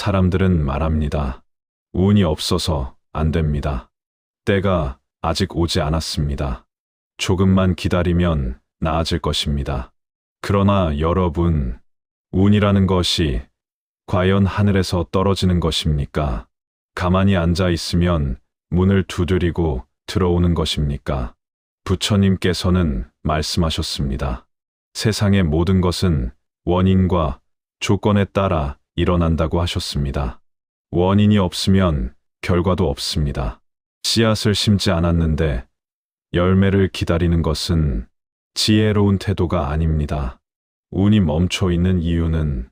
사람들은 말합니다. 운이 없어서 안 됩니다. 때가 아직 오지 않았습니다. 조금만 기다리면 나아질 것입니다. 그러나 여러분, 운이라는 것이 과연 하늘에서 떨어지는 것입니까? 가만히 앉아 있으면 문을 두드리고 들어오는 것입니까? 부처님께서는 말씀하셨습니다. 세상의 모든 것은 원인과 조건에 따라 일어난다고 하셨습니다. 원인이 없으면 결과도 없습니다. 씨앗을 심지 않았는데 열매를 기다리는 것은 지혜로운 태도가 아닙니다. 운이 멈춰 있는 이유는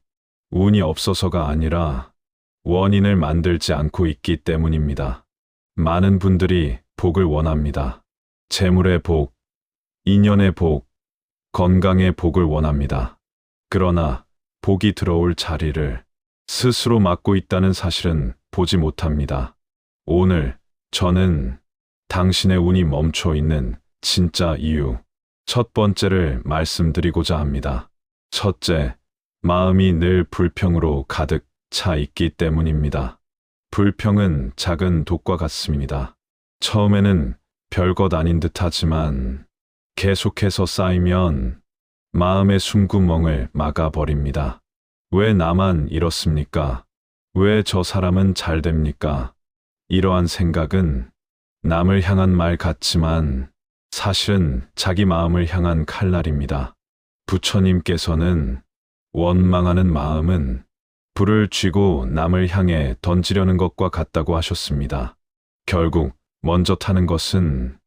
운이 없어서가 아니라 원인을 만들지 않고 있기 때문입니다. 많은 분들이 복을 원합니다. 재물의 복, 인연의 복, 건강의 복을 원합니다. 그러나 복이 들어올 자리를 스스로 막고 있다는 사실은 보지 못합니다. 오늘 저는 당신의 운이 멈춰 있는 진짜 이유, 첫 번째를 말씀드리고자 합니다. 첫째, 마음이 늘 불평으로 가득 차 있기 때문입니다. 불평은 작은 독과 같습니다. 처음에는 별것 아닌 듯하지만 계속해서 쌓이면 마음의 숨구멍을 막아버립니다. 왜 나만 이렇습니까? 왜 저 사람은 잘 됩니까? 이러한 생각은 남을 향한 말 같지만 사실은 자기 마음을 향한 칼날입니다. 부처님께서는 원망하는 마음은 불을 쥐고 남을 향해 던지려는 것과 같다고 하셨습니다. 결국 먼저 타는 것은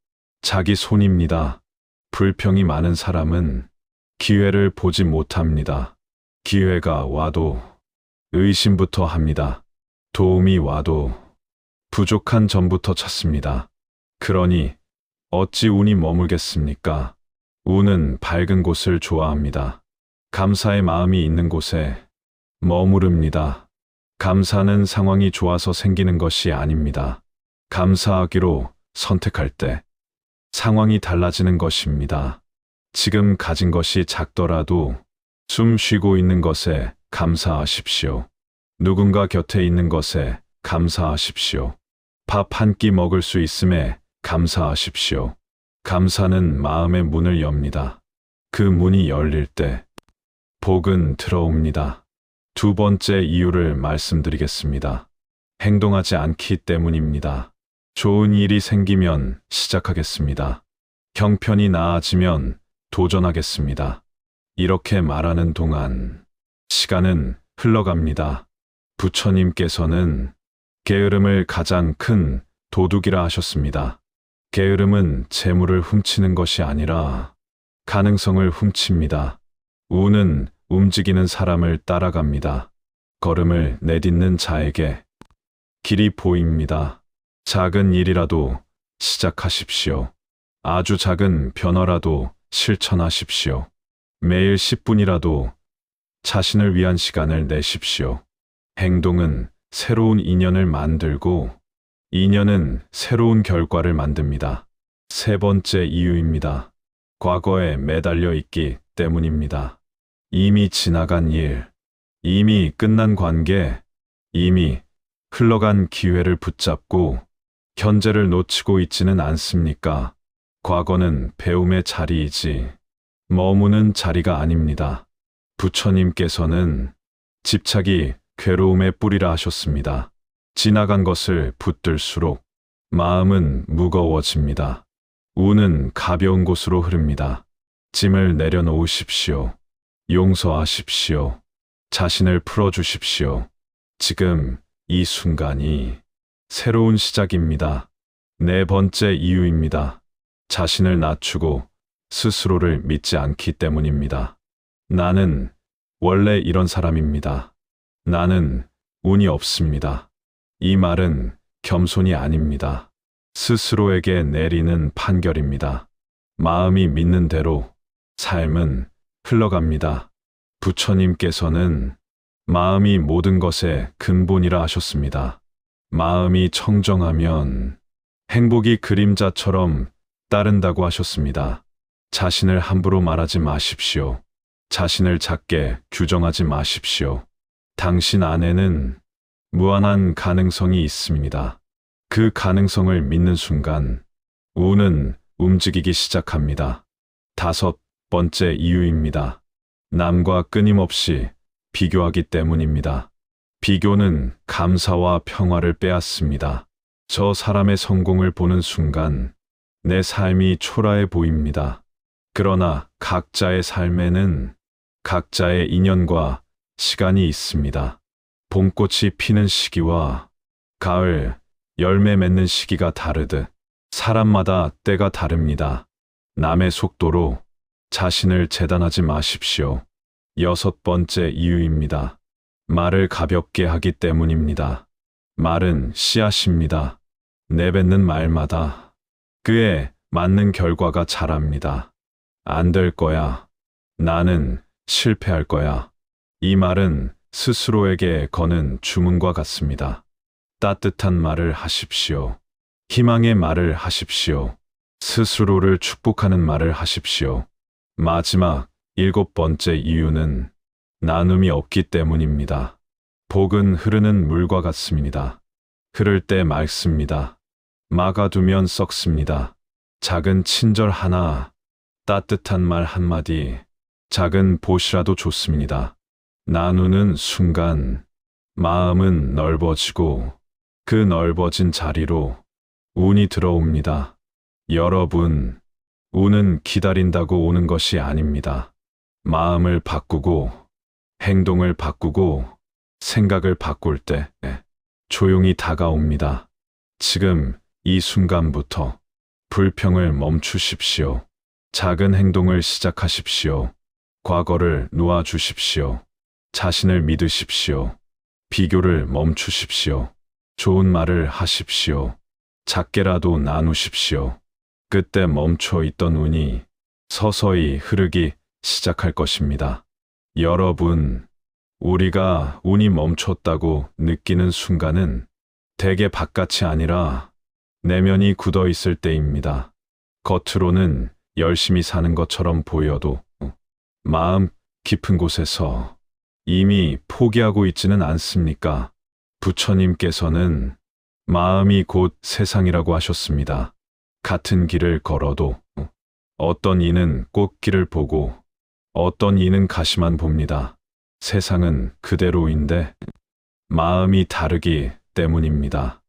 자기 손입니다. 불평이 많은 사람은 기회를 보지 못합니다. 기회가 와도 의심부터 합니다. 도움이 와도 부족한 점부터 찾습니다. 그러니 어찌 운이 머물겠습니까? 운은 밝은 곳을 좋아합니다. 감사의 마음이 있는 곳에 머무릅니다. 감사는 상황이 좋아서 생기는 것이 아닙니다. 감사하기로 선택할 때 상황이 달라지는 것입니다. 지금 가진 것이 작더라도 숨 쉬고 있는 것에 감사하십시오. 누군가 곁에 있는 것에 감사하십시오. 밥 한 끼 먹을 수 있음에 감사하십시오. 감사는 마음의 문을 엽니다. 그 문이 열릴 때 복은 들어옵니다. 두 번째 이유를 말씀드리겠습니다. 행동하지 않기 때문입니다. 좋은 일이 생기면 시작하겠습니다. 형편이 나아지면 도전하겠습니다. 이렇게 말하는 동안 시간은 흘러갑니다. 부처님께서는 게으름을 가장 큰 도둑이라 하셨습니다. 게으름은 재물을 훔치는 것이 아니라 가능성을 훔칩니다. 운은 움직이는 사람을 따라갑니다. 걸음을 내딛는 자에게 길이 보입니다. 작은 일이라도 시작하십시오. 아주 작은 변화라도 실천하십시오. 매일 10분이라도 자신을 위한 시간을 내십시오. 행동은 새로운 인연을 만들고 인연은 새로운 결과를 만듭니다. 세 번째 이유입니다. 과거에 매달려 있기 때문입니다. 이미 지나간 일, 이미 끝난 관계, 이미 흘러간 기회를 붙잡고 현재를 놓치고 있지는 않습니까? 과거는 배움의 자리이지 머무는 자리가 아닙니다. 부처님께서는 집착이 괴로움의 뿌리라 하셨습니다. 지나간 것을 붙들수록 마음은 무거워집니다. 운은 가벼운 곳으로 흐릅니다. 짐을 내려놓으십시오. 용서하십시오. 자신을 풀어주십시오. 지금 이 순간이 새로운 시작입니다. 네 번째 이유입니다. 자신을 낮추고 스스로를 믿지 않기 때문입니다. 나는 원래 이런 사람입니다. 나는 운이 없습니다. 이 말은 겸손이 아닙니다. 스스로에게 내리는 판결입니다. 마음이 믿는 대로 삶은 흘러갑니다. 부처님께서는 마음이 모든 것의 근본이라 하셨습니다. 마음이 청정하면 행복이 그림자처럼 따른다고 하셨습니다. 자신을 함부로 말하지 마십시오. 자신을 작게 규정하지 마십시오. 당신 안에는 무한한 가능성이 있습니다. 그 가능성을 믿는 순간 운은 움직이기 시작합니다. 5번째 이유입니다. 남과 끊임없이 비교하기 때문입니다. 비교는 감사와 평화를 빼앗습니다. 저 사람의 성공을 보는 순간 내 삶이 초라해 보입니다. 그러나 각자의 삶에는 각자의 인연과 시간이 있습니다. 봄꽃이 피는 시기와 가을 열매 맺는 시기가 다르듯 사람마다 때가 다릅니다. 남의 속도로 자신을 재단하지 마십시오. 6번째 이유입니다. 말을 가볍게 하기 때문입니다. 말은 씨앗입니다. 내뱉는 말마다 그에 맞는 결과가 자랍니다. 안 될 거야. 나는 실패할 거야. 이 말은 스스로에게 거는 주문과 같습니다. 따뜻한 말을 하십시오. 희망의 말을 하십시오. 스스로를 축복하는 말을 하십시오. 마지막 7번째 이유는 나눔이 없기 때문입니다. 복은 흐르는 물과 같습니다. 흐를 때 맑습니다. 막아두면 썩습니다. 작은 친절 하나, 따뜻한 말 한마디, 작은 보시라도 좋습니다. 나누는 순간 마음은 넓어지고 그 넓어진 자리로 운이 들어옵니다. 여러분, 운은 기다린다고 오는 것이 아닙니다. 마음을 바꾸고 행동을 바꾸고 생각을 바꿀 때 조용히 다가옵니다. 지금 이 순간부터 불평을 멈추십시오. 작은 행동을 시작하십시오. 과거를 놓아주십시오. 자신을 믿으십시오. 비교를 멈추십시오. 좋은 말을 하십시오. 작게라도 나누십시오. 그때 멈춰 있던 운이 서서히 흐르기 시작할 것입니다. 여러분, 우리가 운이 멈췄다고 느끼는 순간은 대개 바깥이 아니라 내면이 굳어 있을 때입니다. 겉으로는 열심히 사는 것처럼 보여도 마음 깊은 곳에서 이미 포기하고 있지는 않습니까? 부처님께서는 마음이 곧 세상이라고 하셨습니다. 같은 길을 걸어도 어떤 이는 꽃길을 보고 어떤 이는 가시만 봅니다. 세상은 그대로인데 마음이 다르기 때문입니다.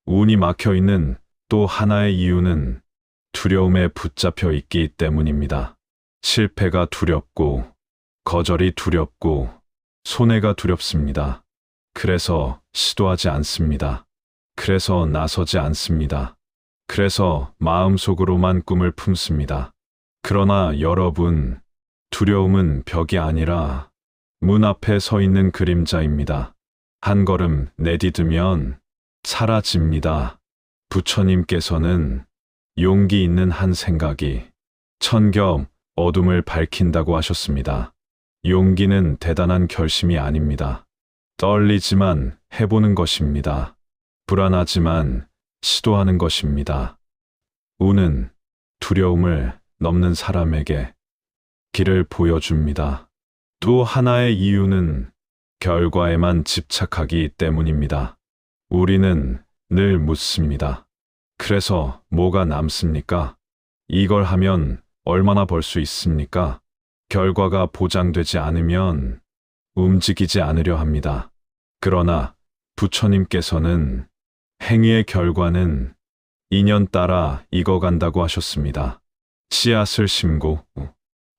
운이 막혀 있는 또 하나의 이유는 두려움에 붙잡혀 있기 때문입니다. 실패가 두렵고 거절이 두렵고 손해가 두렵습니다. 그래서 시도하지 않습니다. 그래서 나서지 않습니다. 그래서 마음속으로만 꿈을 품습니다. 그러나 여러분, 두려움은 벽이 아니라 문 앞에 서 있는 그림자입니다. 한 걸음 내디디면 사라집니다. 부처님께서는 용기 있는 한 생각이 천겹 어둠을 밝힌다고 하셨습니다. 용기는 대단한 결심이 아닙니다. 떨리지만 해보는 것입니다. 불안하지만 시도하는 것입니다. 운은 두려움을 넘는 사람에게 길을 보여줍니다. 또 하나의 이유는 결과에만 집착하기 때문입니다. 우리는 늘 묻습니다. 그래서 뭐가 남습니까? 이걸 하면 얼마나 벌 수 있습니까? 결과가 보장되지 않으면 움직이지 않으려 합니다. 그러나 부처님께서는 행위의 결과는 인연 따라 익어간다고 하셨습니다. 씨앗을 심고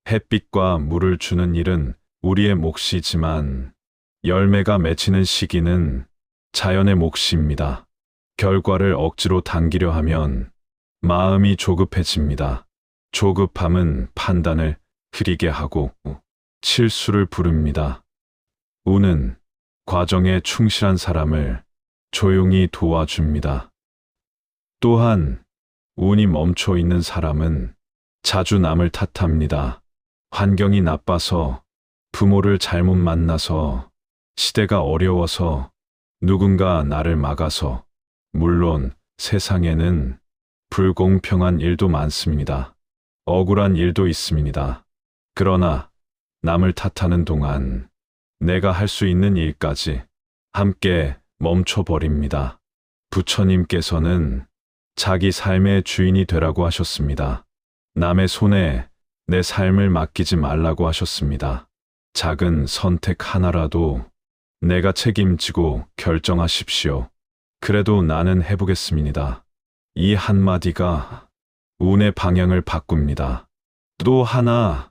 햇빛과 물을 주는 일은 우리의 몫이지만 열매가 맺히는 시기는 자연의 몫입니다. 결과를 억지로 당기려 하면 마음이 조급해집니다. 조급함은 판단을 흐리게 하고 실수를 부릅니다. 운은 과정에 충실한 사람을 조용히 도와줍니다. 또한 운이 멈춰 있는 사람은 자주 남을 탓합니다. 환경이 나빠서, 부모를 잘못 만나서, 시대가 어려워서, 누군가 나를 막아서. 물론 세상에는 불공평한 일도 많습니다. 억울한 일도 있습니다. 그러나 남을 탓하는 동안 내가 할 수 있는 일까지 함께 멈춰버립니다. 부처님께서는 자기 삶의 주인이 되라고 하셨습니다. 남의 손에 내 삶을 맡기지 말라고 하셨습니다. 작은 선택 하나라도 내가 책임지고 결정하십시오. 그래도 나는 해보겠습니다. 이 한마디가 운의 방향을 바꿉니다. 또 하나,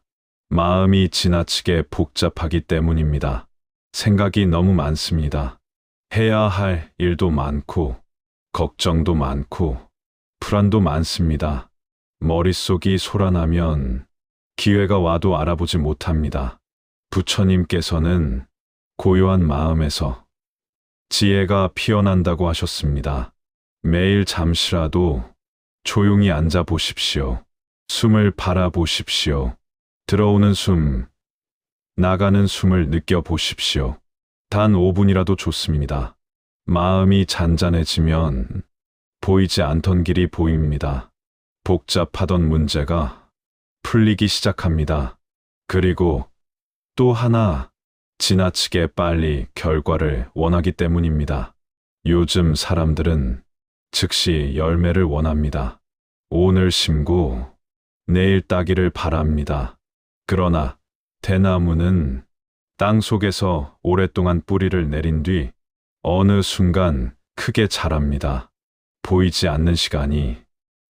마음이 지나치게 복잡하기 때문입니다. 생각이 너무 많습니다. 해야 할 일도 많고, 걱정도 많고, 불안도 많습니다. 머릿속이 소란하면 기회가 와도 알아보지 못합니다. 부처님께서는 고요한 마음에서 지혜가 피어난다고 하셨습니다. 매일 잠시라도 조용히 앉아 보십시오. 숨을 바라보십시오. 들어오는 숨, 나가는 숨을 느껴보십시오. 단 5분이라도 좋습니다. 마음이 잔잔해지면 보이지 않던 길이 보입니다. 복잡하던 문제가 풀리기 시작합니다. 그리고 또 하나, 지나치게 빨리 결과를 원하기 때문입니다. 요즘 사람들은 즉시 열매를 원합니다. 오늘 심고 내일 따기를 바랍니다. 그러나 대나무는 땅 속에서 오랫동안 뿌리를 내린 뒤 어느 순간 크게 자랍니다. 보이지 않는 시간이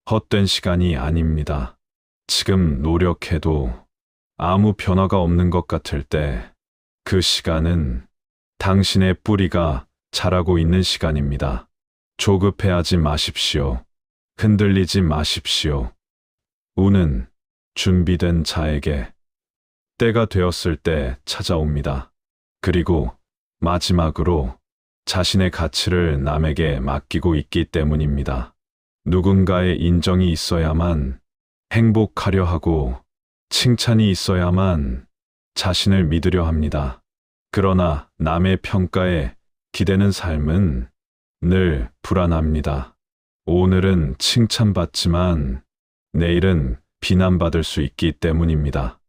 헛된 시간이 아닙니다. 지금 노력해도 아무 변화가 없는 것 같을 때 그 시간은 당신의 뿌리가 자라고 있는 시간입니다. 조급해하지 마십시오. 흔들리지 마십시오. 운은 준비된 자에게 때가 되었을 때 찾아옵니다. 그리고 마지막으로 자신의 가치를 남에게 맡기고 있기 때문입니다. 누군가의 인정이 있어야만 행복하려 하고 칭찬이 있어야만 자신을 믿으려 합니다. 그러나 남의 평가에 기대는 삶은 늘 불안합니다. 오늘은 칭찬받지만 내일은 비난받을 수 있기 때문입니다.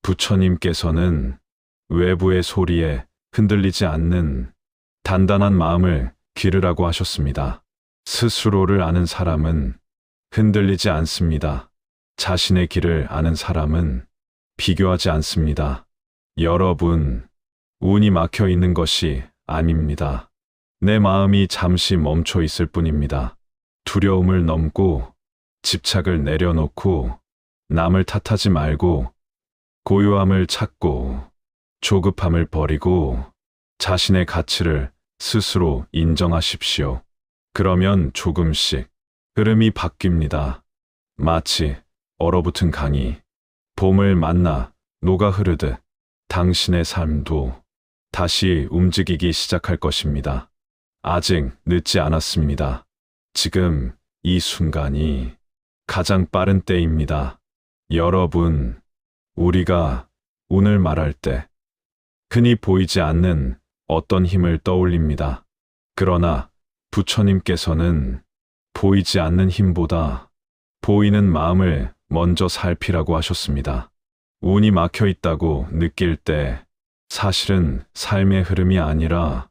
부처님께서는 외부의 소리에 흔들리지 않는 단단한 마음을 기르라고 하셨습니다. 스스로를 아는 사람은 흔들리지 않습니다. 자신의 길을 아는 사람은 비교하지 않습니다. 여러분, 운이 막혀 있는 것이 아닙니다. 내 마음이 잠시 멈춰 있을 뿐입니다. 두려움을 넘고 집착을 내려놓고 남을 탓하지 말고 고요함을 찾고 조급함을 버리고 자신의 가치를 스스로 인정하십시오. 그러면 조금씩 흐름이 바뀝니다. 마치 얼어붙은 강이 봄을 만나 녹아 흐르듯 당신의 삶도 다시 움직이기 시작할 것입니다. 아직 늦지 않았습니다. 지금 이 순간이 가장 빠른 때입니다. 여러분, 우리가 운을 말할 때 흔히 보이지 않는 어떤 힘을 떠올립니다. 그러나 부처님께서는 보이지 않는 힘보다 보이는 마음을 먼저 살피라고 하셨습니다. 운이 막혀 있다고 느낄 때 사실은 삶의 흐름이 아니라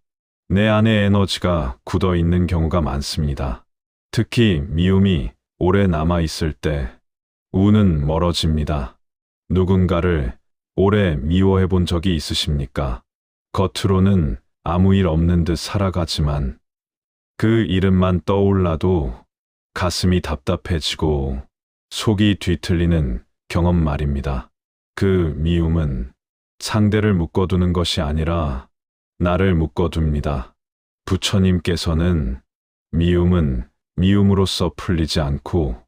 내 안에 에너지가 굳어 있는 경우가 많습니다. 특히 미움이 오래 남아 있을 때 운은 멀어집니다. 누군가를 오래 미워해 본 적이 있으십니까? 겉으로는 아무 일 없는 듯 살아가지만 그 이름만 떠올라도 가슴이 답답해지고 속이 뒤틀리는 경험 말입니다. 그 미움은 상대를 묶어두는 것이 아니라 나를 묶어둡니다. 부처님께서는 미움은 미움으로써 풀리지 않고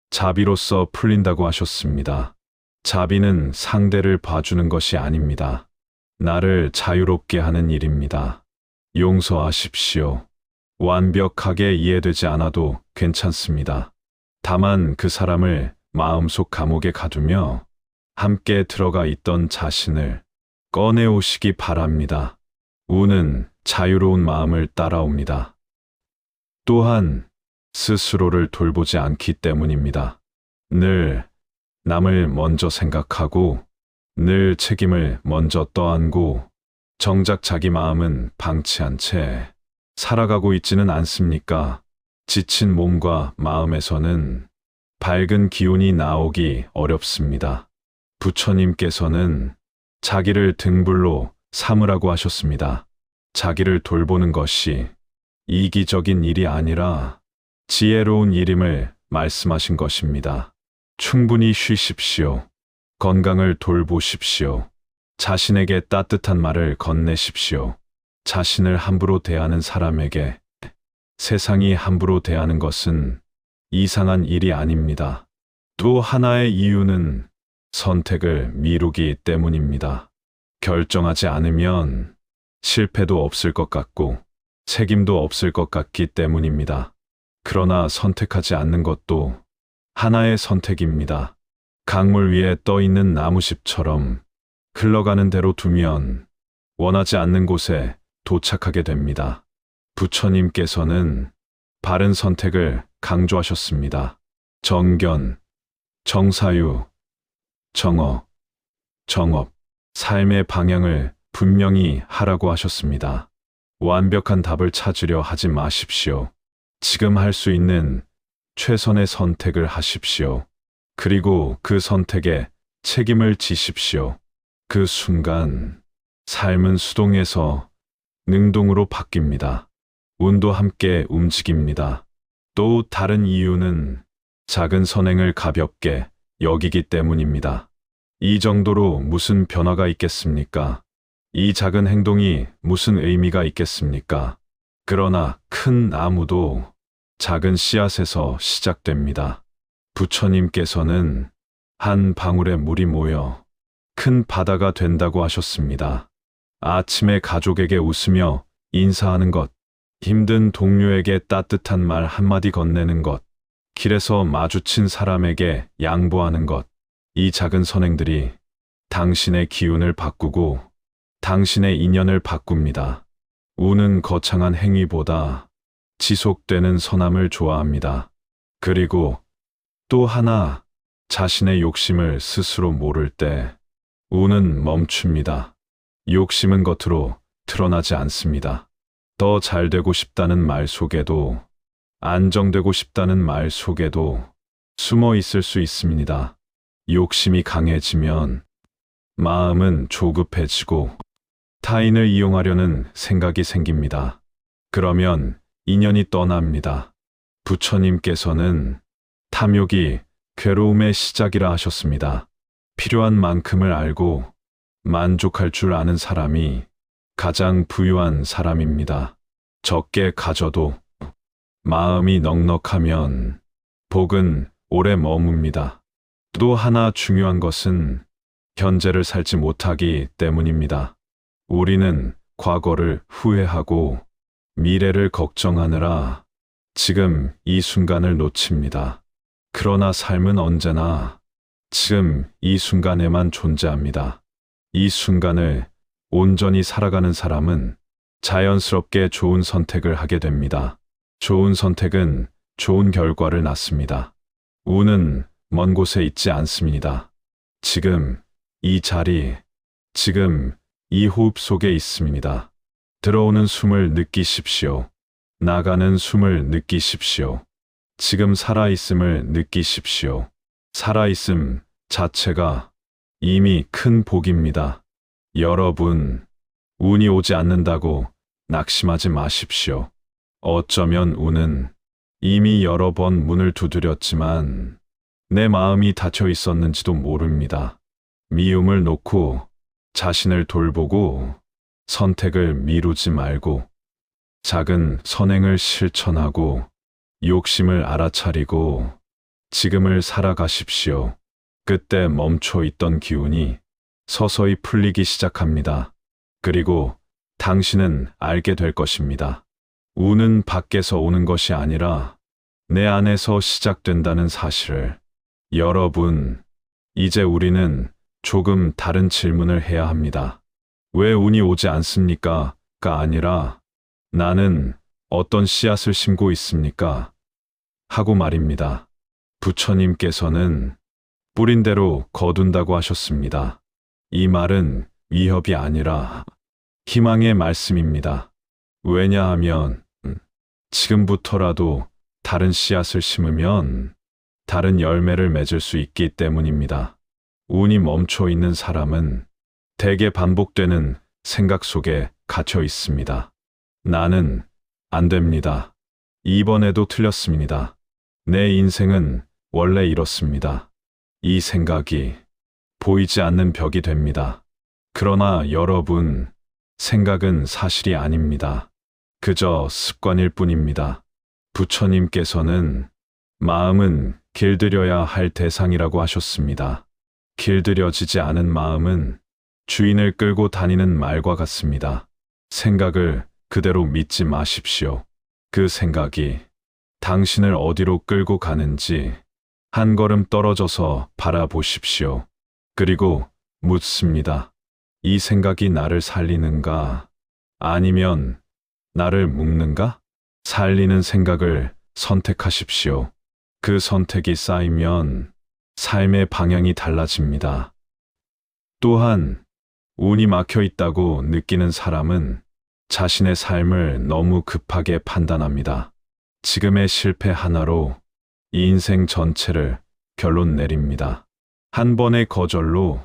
자비로써 풀린다고 하셨습니다. 자비는 상대를 봐주는 것이 아닙니다. 나를 자유롭게 하는 일입니다. 용서하십시오. 완벽하게 이해되지 않아도 괜찮습니다. 다만 그 사람을 마음속 감옥에 가두며 함께 들어가 있던 자신을 꺼내오시기 바랍니다. 운은 자유로운 마음을 따라옵니다. 또한 스스로를 돌보지 않기 때문입니다. 늘 남을 먼저 생각하고 늘 책임을 먼저 떠안고 정작 자기 마음은 방치한 채 살아가고 있지는 않습니까? 지친 몸과 마음에서는 밝은 기운이 나오기 어렵습니다. 부처님께서는 자기를 등불로 삼으라고 하셨습니다. 자기를 돌보는 것이 이기적인 일이 아니라 지혜로운 일임을 말씀하신 것입니다. 충분히 쉬십시오. 건강을 돌보십시오. 자신에게 따뜻한 말을 건네십시오. 자신을 함부로 대하는 사람에게 세상이 함부로 대하는 것은 이상한 일이 아닙니다. 또 하나의 이유는 선택을 미루기 때문입니다. 결정하지 않으면 실패도 없을 것 같고 책임도 없을 것 같기 때문입니다. 그러나 선택하지 않는 것도 하나의 선택입니다. 강물 위에 떠 있는 나무잎처럼 흘러가는 대로 두면 원하지 않는 곳에 도착하게 됩니다. 부처님께서는 바른 선택을 강조하셨습니다. 정견, 정사유, 정어, 정업, 삶의 방향을 분명히 하라고 하셨습니다. 완벽한 답을 찾으려 하지 마십시오. 지금 할 수 있는 최선의 선택을 하십시오. 그리고 그 선택에 책임을 지십시오. 그 순간 삶은 수동에서 능동으로 바뀝니다. 운도 함께 움직입니다. 또 다른 이유는 작은 선행을 가볍게 여기기 때문입니다. 이 정도로 무슨 변화가 있겠습니까? 이 작은 행동이 무슨 의미가 있겠습니까? 그러나 큰 나무도 작은 씨앗에서 시작됩니다. 부처님께서는 한 방울의 물이 모여 큰 바다가 된다고 하셨습니다. 아침에 가족에게 웃으며 인사하는 것, 힘든 동료에게 따뜻한 말 한마디 건네는 것, 길에서 마주친 사람에게 양보하는 것, 이 작은 선행들이 당신의 기운을 바꾸고 당신의 인연을 바꿉니다. 우는 거창한 행위보다 지속되는 선함을 좋아합니다. 그리고 또 하나, 자신의 욕심을 스스로 모를 때 우는 멈춥니다. 욕심은 겉으로 드러나지 않습니다. 더 잘 되고 싶다는 말 속에도, 안정되고 싶다는 말 속에도 숨어 있을 수 있습니다. 욕심이 강해지면 마음은 조급해지고 타인을 이용하려는 생각이 생깁니다. 그러면 인연이 떠납니다. 부처님께서는 탐욕이 괴로움의 시작이라 하셨습니다. 필요한 만큼을 알고 만족할 줄 아는 사람이 가장 부유한 사람입니다. 적게 가져도 마음이 넉넉하면 복은 오래 머뭅니다. 또 하나 중요한 것은 현재를 살지 못하기 때문입니다. 우리는 과거를 후회하고 미래를 걱정하느라 지금 이 순간을 놓칩니다. 그러나 삶은 언제나 지금 이 순간에만 존재합니다. 이 순간을 온전히 살아가는 사람은 자연스럽게 좋은 선택을 하게 됩니다. 좋은 선택은 좋은 결과를 낳습니다. 운은 먼 곳에 있지 않습니다. 지금 이 자리, 지금 이 호흡 속에 있습니다. 들어오는 숨을 느끼십시오. 나가는 숨을 느끼십시오. 지금 살아있음을 느끼십시오. 살아있음 자체가 이미 큰 복입니다. 여러분, 운이 오지 않는다고 낙심하지 마십시오. 어쩌면 운은 이미 여러 번 문을 두드렸지만 내 마음이 닫혀 있었는지도 모릅니다. 미움을 놓고 자신을 돌보고 선택을 미루지 말고 작은 선행을 실천하고 욕심을 알아차리고 지금을 살아가십시오. 그때 멈춰 있던 기운이 서서히 풀리기 시작합니다. 그리고 당신은 알게 될 것입니다. 운은 밖에서 오는 것이 아니라 내 안에서 시작된다는 사실을. 여러분, 이제 우리는 조금 다른 질문을 해야 합니다. 왜 운이 오지 않습니까? 가 아니라 나는 어떤 씨앗을 심고 있습니까? 하고 말입니다. 부처님께서는 뿌린 대로 거둔다고 하셨습니다. 이 말은 위협이 아니라 희망의 말씀입니다. 왜냐하면 지금부터라도 다른 씨앗을 심으면 다른 열매를 맺을 수 있기 때문입니다. 운이 멈춰 있는 사람은 대개 반복되는 생각 속에 갇혀 있습니다. 나는 안 됩니다. 이번에도 틀렸습니다. 내 인생은 원래 이렇습니다. 이 생각이 보이지 않는 벽이 됩니다. 그러나 여러분, 생각은 사실이 아닙니다. 그저 습관일 뿐입니다. 부처님께서는 마음은 길들여야 할 대상이라고 하셨습니다. 길들여지지 않은 마음은 주인을 끌고 다니는 말과 같습니다. 생각을 그대로 믿지 마십시오. 그 생각이 당신을 어디로 끌고 가는지 한 걸음 떨어져서 바라보십시오. 그리고 묻습니다. 이 생각이 나를 살리는가? 아니면 나를 묶는가? 살리는 생각을 선택하십시오. 그 선택이 쌓이면 삶의 방향이 달라집니다. 또한 운이 막혀 있다고 느끼는 사람은 자신의 삶을 너무 급하게 판단합니다. 지금의 실패 하나로 인생 전체를 결론 내립니다. 한 번의 거절로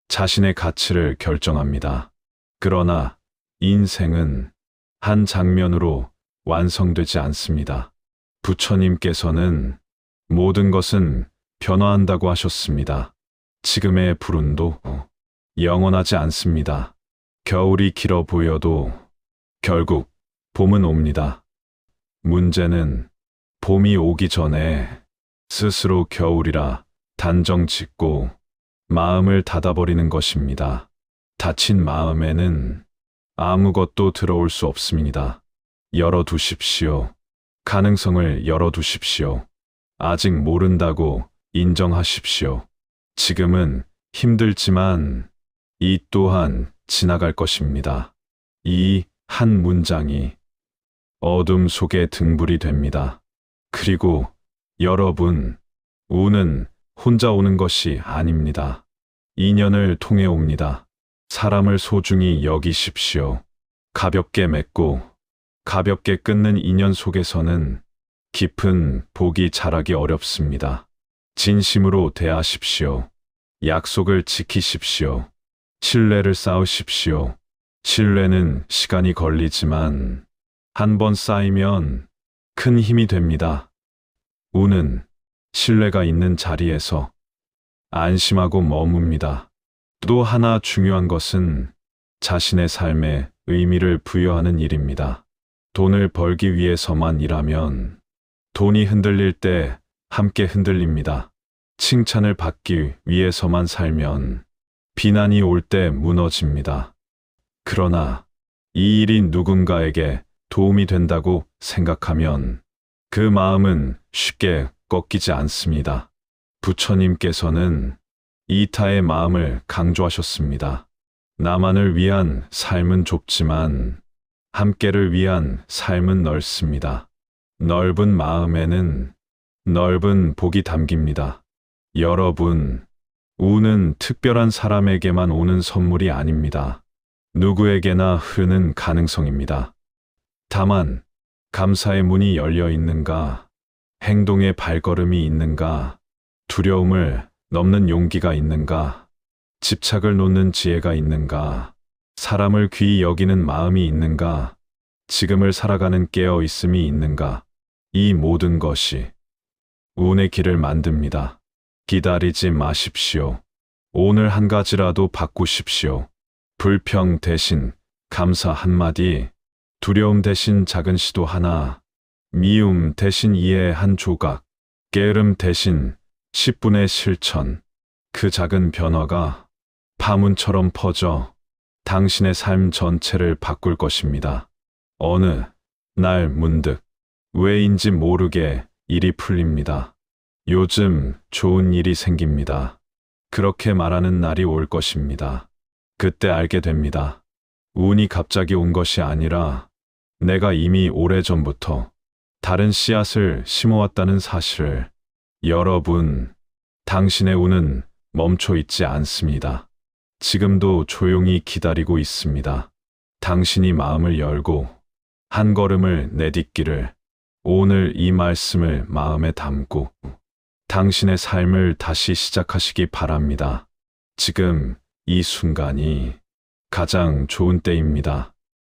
자신의 가치를 결정합니다. 그러나 인생은 한 장면으로 완성되지 않습니다. 부처님께서는 모든 것은 변화한다고 하셨습니다. 지금의 불운도 영원하지 않습니다. 겨울이 길어 보여도 결국 봄은 옵니다. 문제는 봄이 오기 전에 스스로 겨울이라 단정 짓고 마음을 닫아버리는 것입니다. 닫힌 마음에는 아무것도 들어올 수 없습니다. 열어두십시오. 가능성을 열어두십시오. 아직 모른다고 인정하십시오. 지금은 힘들지만 이 또한 지나갈 것입니다. 이 한 문장이 어둠 속의 등불이 됩니다. 그리고 여러분, 운은 혼자 오는 것이 아닙니다. 인연을 통해 옵니다. 사람을 소중히 여기십시오. 가볍게 맺고 가볍게 끊는 인연 속에서는 깊은 복이 자라기 어렵습니다. 진심으로 대하십시오. 약속을 지키십시오. 신뢰를 쌓으십시오. 신뢰는 시간이 걸리지만 한 번 쌓이면 큰 힘이 됩니다. 운은 신뢰가 있는 자리에서 안심하고 머뭅니다. 또 하나 중요한 것은 자신의 삶에 의미를 부여하는 일입니다. 돈을 벌기 위해서만 일하면 돈이 흔들릴 때 함께 흔들립니다. 칭찬을 받기 위해서만 살면 비난이 올 때 무너집니다. 그러나 이 일이 누군가에게 도움이 된다고 생각하면 그 마음은 쉽게 꺾이지 않습니다. 부처님께서는 이타의 마음을 강조하셨습니다. 나만을 위한 삶은 좁지만 함께를 위한 삶은 넓습니다. 넓은 마음에는 넓은 복이 담깁니다. 여러분, 운은 특별한 사람에게만 오는 선물이 아닙니다. 누구에게나 흐르는 가능성입니다. 다만 감사의 문이 열려 있는가, 행동의 발걸음이 있는가, 두려움을 넘는 용기가 있는가, 집착을 놓는 지혜가 있는가, 사람을 귀히 여기는 마음이 있는가, 지금을 살아가는 깨어 있음이 있는가, 이 모든 것이 운의 길을 만듭니다. 기다리지 마십시오. 오늘 한 가지라도 바꾸십시오. 불평 대신 감사 한마디, 두려움 대신 작은 시도 하나, 미움 대신 이해 한 조각, 게으름 대신 10분의 실천. 그 작은 변화가 파문처럼 퍼져 당신의 삶 전체를 바꿀 것입니다. 어느 날 문득 왜인지 모르게 일이 풀립니다. 요즘 좋은 일이 생깁니다. 그렇게 말하는 날이 올 것입니다. 그때 알게 됩니다. 운이 갑자기 온 것이 아니라 내가 이미 오래전부터 다른 씨앗을 심어왔다는 사실을. 여러분, 당신의 운은 멈춰 있지 않습니다. 지금도 조용히 기다리고 있습니다. 당신이 마음을 열고 한 걸음을 내딛기를. 오늘 이 말씀을 마음에 담고 당신의 삶을 다시 시작하시기 바랍니다. 지금 이 순간이 가장 좋은 때입니다.